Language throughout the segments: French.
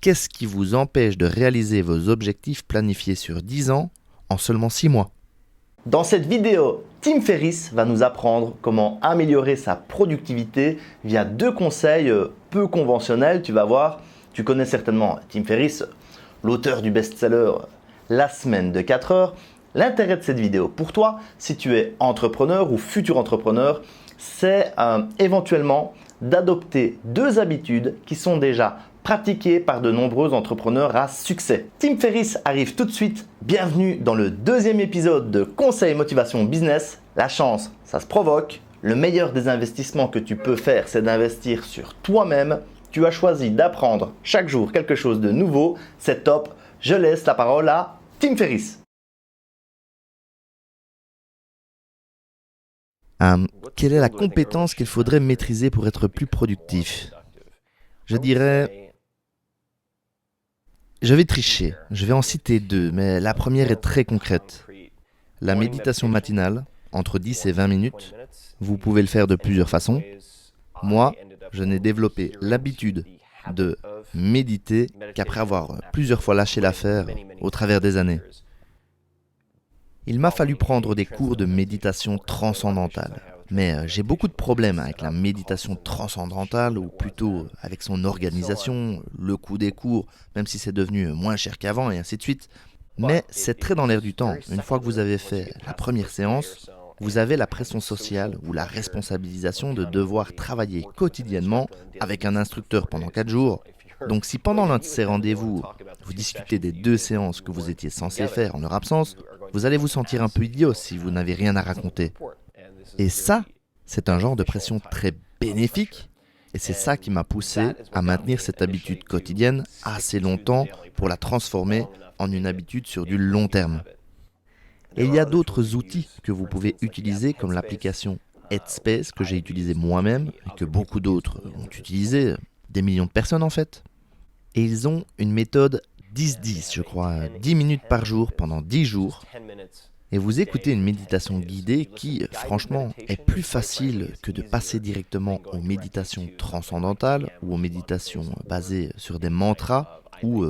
qu'est-ce qui vous empêche de réaliser vos objectifs planifiés sur 10 ans en seulement 6 mois? Dans cette vidéo, Tim Ferriss va nous apprendre comment améliorer sa productivité via 2 conseils peu conventionnels. Tu vas voir, tu connais certainement Tim Ferriss, l'auteur du best-seller La semaine de 4 heures. L'intérêt de cette vidéo pour toi, si tu es entrepreneur ou futur entrepreneur, c'est éventuellement d'adopter 2 habitudes qui sont déjà pratiquées par de nombreux entrepreneurs à succès. Tim Ferriss arrive tout de suite. Bienvenue dans le 2e épisode de Conseil Motivation Business. La chance, ça se provoque. Le meilleur des investissements que tu peux faire, c'est d'investir sur toi-même. Tu as choisi d'apprendre chaque jour quelque chose de nouveau. C'est top. Je laisse la parole à Tim Ferriss. Quelle est la compétence qu'il faudrait maîtriser pour être plus productif? Je dirais... Je vais tricher, je vais en citer 2, mais la première est très concrète. La méditation matinale, entre 10 et 20 minutes, vous pouvez le faire de plusieurs façons. Moi, je n'ai développé l'habitude de méditer qu'après avoir plusieurs fois lâché l'affaire au travers des années. Il m'a fallu prendre des cours de méditation transcendantale. Mais j'ai beaucoup de problèmes avec la méditation transcendantale, ou plutôt avec son organisation, le coût des cours, même si c'est devenu moins cher qu'avant et ainsi de suite. Mais c'est très dans l'air du temps. Une fois que vous avez fait la première séance, vous avez la pression sociale ou la responsabilisation de devoir travailler quotidiennement avec un instructeur pendant 4 jours. Donc si pendant l'un de ces rendez-vous, vous discutez des 2 séances que vous étiez censé faire en leur absence, vous allez vous sentir un peu idiot si vous n'avez rien à raconter. Et ça, c'est un genre de pression très bénéfique. Et c'est ça qui m'a poussé à maintenir cette habitude quotidienne assez longtemps pour la transformer en une habitude sur du long terme. Et il y a d'autres outils que vous pouvez utiliser comme l'application Headspace que j'ai utilisée moi-même et que beaucoup d'autres ont utilisé, des millions de personnes en fait. Et ils ont une méthode 10-10, je crois, 10 minutes par jour pendant 10 jours. Et vous écoutez une méditation guidée qui, franchement, est plus facile que de passer directement aux méditations transcendantales ou aux méditations basées sur des mantras ou,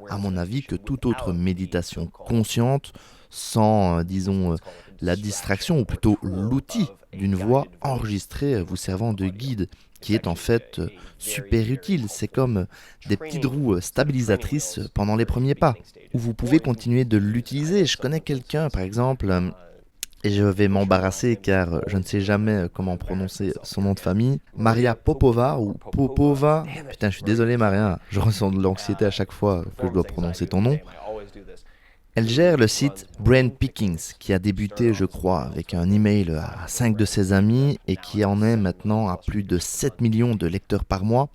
à mon avis, que toute autre méditation consciente sans, disons, la distraction ou plutôt l'outil d'une voix enregistrée vous servant de guide qui est en fait super utile. C'est comme des petites roues stabilisatrices pendant les premiers pas, où vous pouvez continuer de l'utiliser. Je connais quelqu'un, par exemple, et je vais m'embarrasser car je ne sais jamais comment prononcer son nom de famille, Maria Popova ou Popova. Putain, je suis désolé Maria, je ressens de l'anxiété à chaque fois que je dois prononcer ton nom. Elle gère le site Brain Pickings, qui a débuté, je crois, avec un email à 5 de ses amis et qui en est maintenant à plus de 7 millions de lecteurs par mois.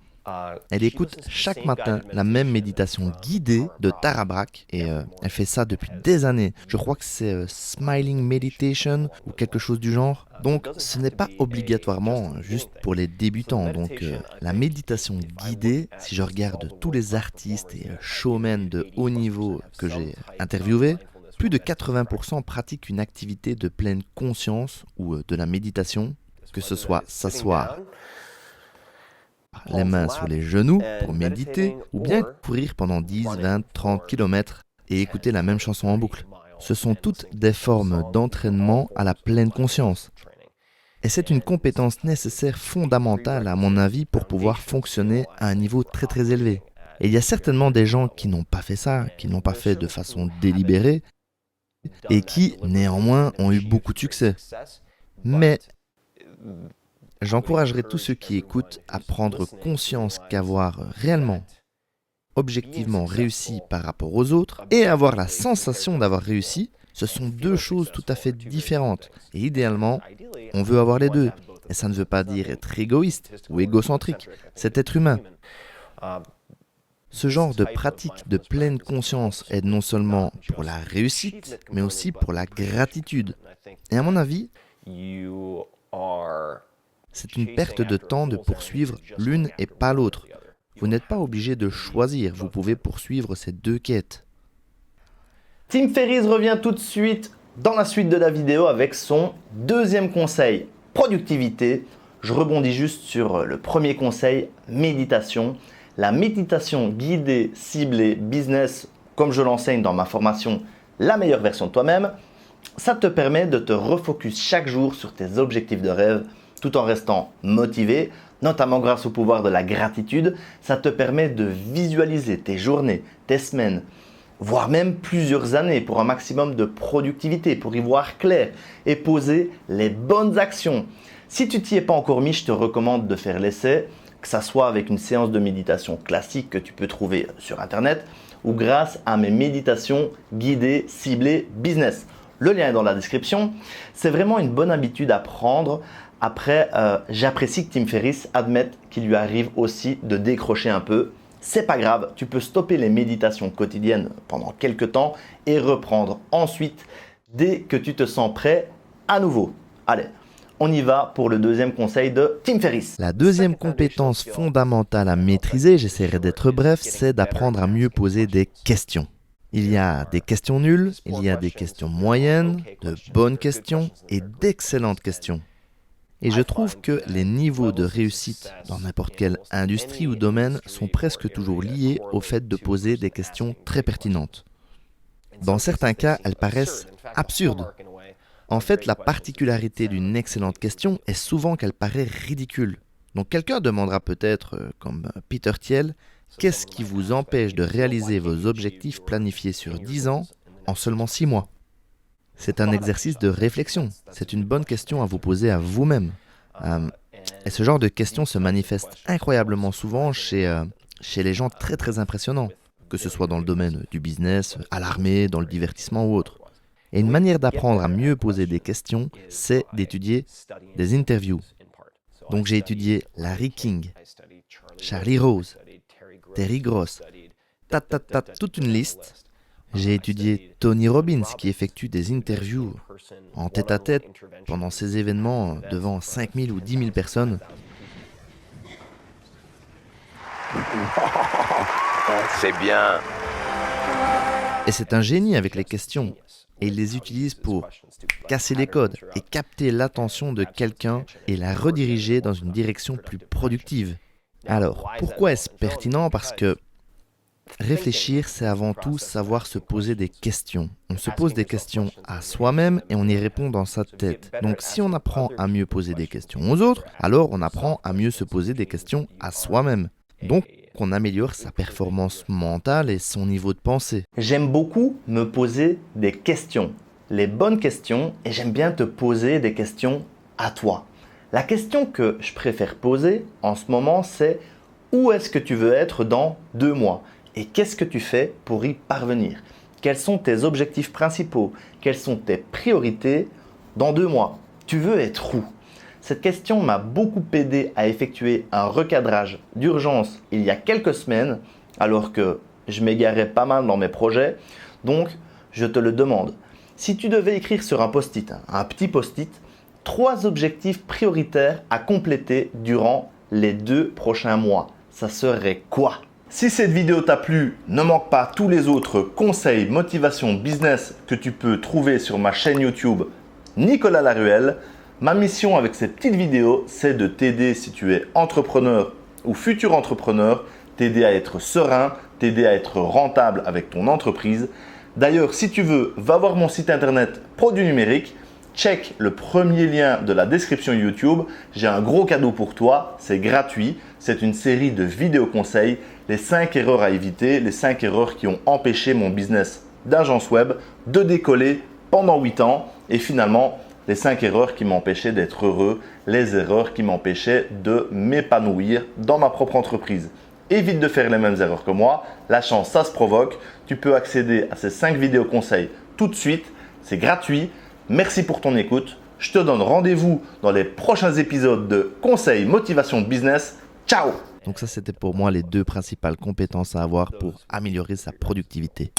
Elle écoute chaque matin la même méditation guidée de Tara Brach et elle fait ça depuis des années. Je crois que c'est Smiling Meditation ou quelque chose du genre. Donc ce n'est pas obligatoirement juste pour les débutants. Donc la méditation guidée, si je regarde tous les artistes et showmen de haut niveau que j'ai interviewés, plus de 80% pratiquent une activité de pleine conscience ou de la méditation, que ce soit s'asseoir les mains sur les genoux pour méditer, ou bien courir pendant 10, 20, 30 km et écouter la même chanson en boucle. Ce sont toutes des formes d'entraînement à la pleine conscience. Et c'est une compétence nécessaire fondamentale à mon avis pour pouvoir fonctionner à un niveau très très élevé. Et il y a certainement des gens qui n'ont pas fait ça, qui ne l'ont pas fait de façon délibérée et qui néanmoins ont eu beaucoup de succès. Mais j'encouragerai tous ceux qui écoutent à prendre conscience qu'avoir réellement, objectivement réussi par rapport aux autres et avoir la sensation d'avoir réussi, ce sont 2 choses tout à fait différentes. Et idéalement, on veut avoir les 2. Et ça ne veut pas dire être égoïste ou égocentrique, c'est être humain. Ce genre de pratique de pleine conscience aide non seulement pour la réussite, mais aussi pour la gratitude. Et à mon avis, c'est une perte de temps de poursuivre l'une et pas l'autre. Vous n'êtes pas obligé de choisir, vous pouvez poursuivre ces 2 quêtes. Tim Ferriss revient tout de suite dans la suite de la vidéo avec son 2e conseil, productivité. Je rebondis juste sur le premier conseil, méditation. La méditation guidée, ciblée, business, comme je l'enseigne dans ma formation, la meilleure version de toi-même, ça te permet de te refocus chaque jour sur tes objectifs de rêve tout en restant motivé, notamment grâce au pouvoir de la gratitude. Ça te permet de visualiser tes journées, tes semaines, voire même plusieurs années pour un maximum de productivité, pour y voir clair et poser les bonnes actions. Si tu t'y es pas encore mis, je te recommande de faire l'essai, que ça soit avec une séance de méditation classique que tu peux trouver sur internet ou grâce à mes méditations guidées, ciblées, business. Le lien est dans la description. C'est vraiment une bonne habitude à prendre. Après, j'apprécie que Tim Ferriss admette qu'il lui arrive aussi de décrocher un peu. C'est pas grave, tu peux stopper les méditations quotidiennes pendant quelques temps et reprendre ensuite dès que tu te sens prêt à nouveau. Allez, on y va pour le deuxième conseil de Tim Ferriss. La deuxième compétence fondamentale à maîtriser, j'essaierai d'être bref, c'est d'apprendre à mieux poser des questions. Il y a des questions nulles, il y a des questions moyennes, de bonnes questions et d'excellentes questions. Et je trouve que les niveaux de réussite dans n'importe quelle industrie ou domaine sont presque toujours liés au fait de poser des questions très pertinentes. Dans certains cas, elles paraissent absurdes. En fait, la particularité d'une excellente question est souvent qu'elle paraît ridicule. Donc quelqu'un demandera peut-être, comme Peter Thiel, qu'est-ce qui vous empêche de réaliser vos objectifs planifiés sur 10 ans en seulement 6 mois ? C'est un exercice de réflexion. C'est une bonne question à vous poser à vous-même. Et ce genre de questions se manifeste incroyablement souvent chez les gens très très impressionnants, que ce soit dans le domaine du business, à l'armée, dans le divertissement ou autre. Et une manière d'apprendre à mieux poser des questions, c'est d'étudier des interviews. Donc j'ai étudié Larry King, Charlie Rose, Terry Gross, toute une liste. J'ai étudié Tony Robbins qui effectue des interviews en tête-à-tête pendant ces événements devant 5000 ou 10 000 personnes. C'est bien. Et c'est un génie avec les questions. Et il les utilise pour casser les codes et capter l'attention de quelqu'un et la rediriger dans une direction plus productive. Alors, pourquoi est-ce pertinent ? Parce que réfléchir, c'est avant tout savoir se poser des questions. On se pose des questions à soi-même et on y répond dans sa tête. Donc si on apprend à mieux poser des questions aux autres, alors on apprend à mieux se poser des questions à soi-même. Donc on améliore sa performance mentale et son niveau de pensée. J'aime beaucoup me poser des questions, les bonnes questions, et j'aime bien te poser des questions à toi. La question que je préfère poser en ce moment, c'est où est-ce que tu veux être dans 2 mois ? Et qu'est-ce que tu fais pour y parvenir ? Quels sont tes objectifs principaux ? Quelles sont tes priorités dans 2 mois ? Tu veux être où ? Cette question m'a beaucoup aidé à effectuer un recadrage d'urgence il y a quelques semaines, alors que je m'égarais pas mal dans mes projets. Donc, je te le demande. Si tu devais écrire sur un post-it, un petit post-it, 3 objectifs prioritaires à compléter durant les 2 prochains mois, ça serait quoi ? Si cette vidéo t'a plu, ne manque pas tous les autres conseils, motivation, business que tu peux trouver sur ma chaîne YouTube Nicolas Laruelle. Ma mission avec ces petites vidéos, c'est de t'aider si tu es entrepreneur ou futur entrepreneur, t'aider à être serein, t'aider à être rentable avec ton entreprise. D'ailleurs, si tu veux, va voir mon site internet Produits Numériques, check le premier lien de la description YouTube. J'ai un gros cadeau pour toi, c'est gratuit. C'est une série de vidéos conseils, les 5 erreurs à éviter, les 5 erreurs qui ont empêché mon business d'agence web de décoller pendant 8 ans et finalement les 5 erreurs qui m'empêchaient d'être heureux, les erreurs qui m'empêchaient de m'épanouir dans ma propre entreprise. Évite de faire les mêmes erreurs que moi, la chance ça se provoque. Tu peux accéder à ces 5 vidéos conseils tout de suite, c'est gratuit. Merci pour ton écoute. Je te donne rendez-vous dans les prochains épisodes de Conseils Motivation Business. Ciao! Donc ça, c'était pour moi les 2 principales compétences à avoir pour améliorer sa productivité.